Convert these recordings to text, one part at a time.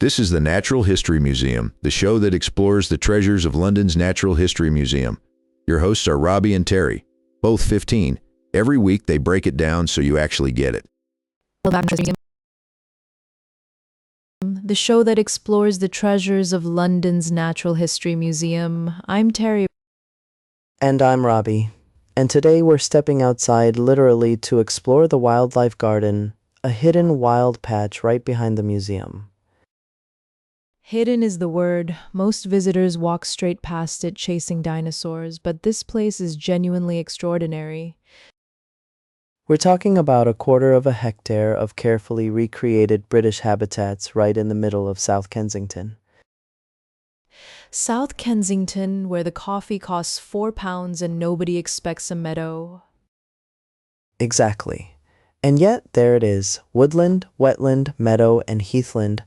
This is the Natural History Museum, the show that explores the treasures of London's Natural History Museum. Your hosts are Robbie and Terry, both 15. Every week they break it down so you actually get it. The show that explores the treasures of London's Natural History Museum. I'm Terry. And I'm Robbie. And today we're stepping outside literally to explore the wildlife garden, a hidden wild patch right behind the museum. Hidden is the word. Most visitors walk straight past it chasing dinosaurs, but this place is genuinely extraordinary. We're talking about 1/4 of a hectare of carefully recreated British habitats right in the middle of South Kensington. South Kensington, where the coffee costs £4 and nobody expects a meadow. Exactly. And yet there it is, woodland, wetland, meadow, and heathland,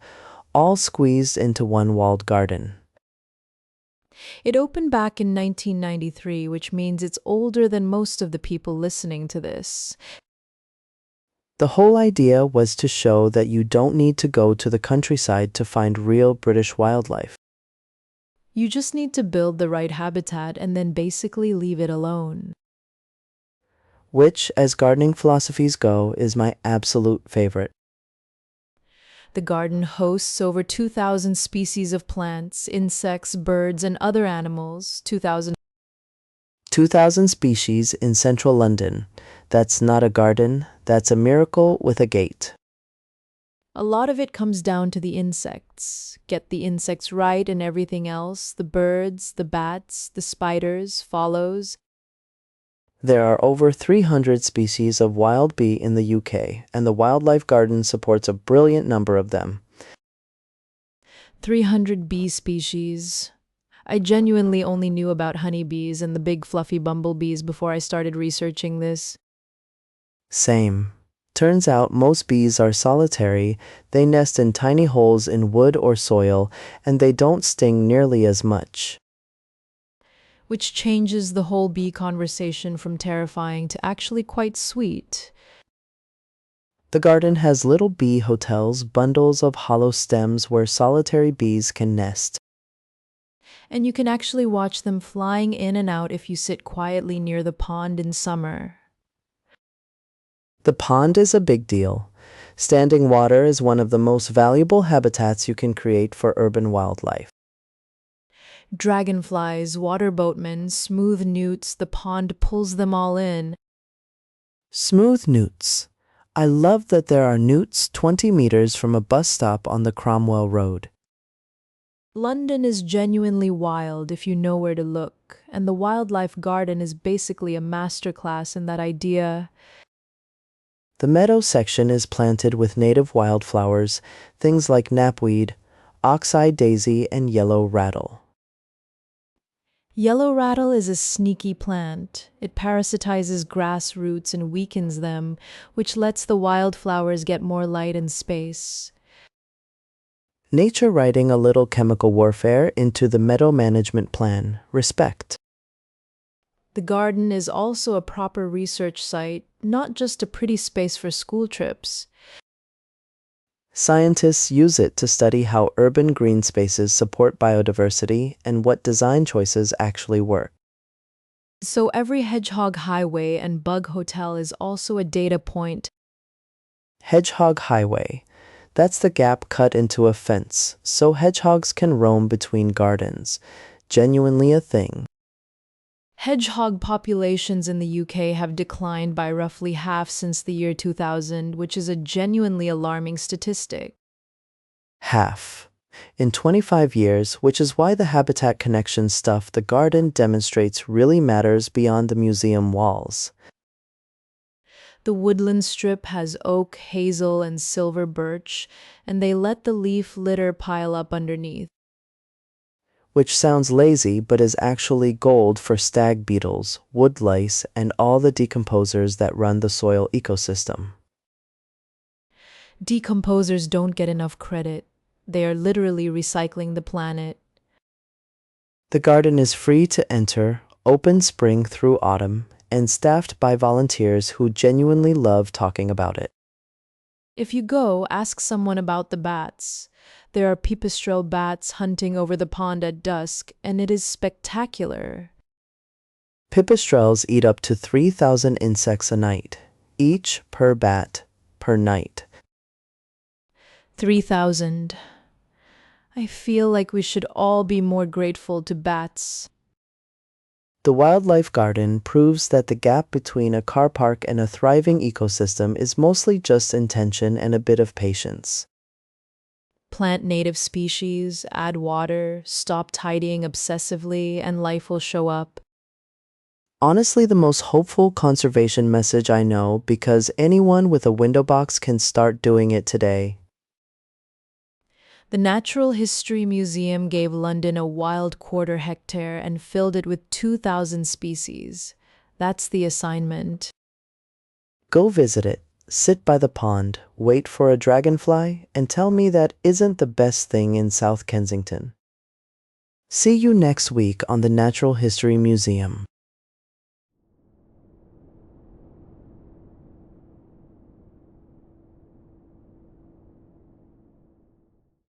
all squeezed into one walled garden. It opened back in 1993, which means it's older than most of the people listening to this. The whole idea was to show that you don't need to go to the countryside to find real British wildlife. You just need to build the right habitat and then basically leave it alone. Which, as gardening philosophies go, is my absolute favorite. The garden hosts over 2,000 species of plants, insects, birds, and other animals. 2,000 species in central London. That's not a garden, that's a miracle with a gate. A lot of it comes down to the insects. Get the insects right and everything else, the birds, the bats, the spiders, follows. There are over 300 species of wild bee in the UK, and the wildlife garden supports a brilliant number of them. 300 bee species. I genuinely only knew about honeybees and the big fluffy bumblebees before I started researching this. Same. Turns out most bees are solitary, they nest in tiny holes in wood or soil, and they don't sting nearly as much. Which changes the whole bee conversation from terrifying to actually quite sweet. The garden has little bee hotels, bundles of hollow stems where solitary bees can nest. And you can actually watch them flying in and out if you sit quietly near the pond in summer. The pond is a big deal. Standing water is one of the most valuable habitats you can create for urban wildlife. Dragonflies, water boatmen, smooth newts, the pond pulls them all in. Smooth newts. I love that there are newts 20 meters from a bus stop on the Cromwell Road. London is genuinely wild if you know where to look, and the wildlife garden is basically a masterclass in that idea. The meadow section is planted with native wildflowers, things like knapweed, ox-eye daisy, and yellow rattle. Yellow rattle is a sneaky plant. It parasitizes grass roots and weakens them, which lets the wildflowers get more light and space. Nature writing a little chemical warfare into the meadow management plan. Respect. The garden is also a proper research site, not just a pretty space for school trips. Scientists use it to study how urban green spaces support biodiversity and what design choices actually work. So every hedgehog highway and bug hotel is also a data point. Hedgehog highway. That's the gap cut into a fence, so hedgehogs can roam between gardens. Genuinely a thing. Hedgehog populations in the UK have declined by roughly half since the year 2000, which is a genuinely alarming statistic. Half. In 25 years, which is why the habitat connection stuff the garden demonstrates really matters beyond the museum walls. The woodland strip has oak, hazel, and silver birch, and they let the leaf litter pile up underneath. Which sounds lazy but is actually gold for stag beetles, wood lice, and all the decomposers that run the soil ecosystem. Decomposers don't get enough credit. They are literally recycling the planet. The garden is free to enter, open spring through autumn, and staffed by volunteers who genuinely love talking about it. If you go, ask someone about the bats. There are pipistrelle bats hunting over the pond at dusk, and it is spectacular. Pipistrelles eat up to 3,000 insects a night, each per bat, per night. 3,000. I feel like we should all be more grateful to bats. The wildlife garden proves that the gap between a car park and a thriving ecosystem is mostly just intention and a bit of patience. Plant native species, add water, stop tidying obsessively, and life will show up. Honestly, the most hopeful conservation message I know, because anyone with a window box can start doing it today. The Natural History Museum gave London a wild quarter hectare and filled it with 2,000 species. That's the assignment. Go visit it, sit by the pond, wait for a dragonfly, and tell me that isn't the best thing in South Kensington. See you next week on the Natural History Museum.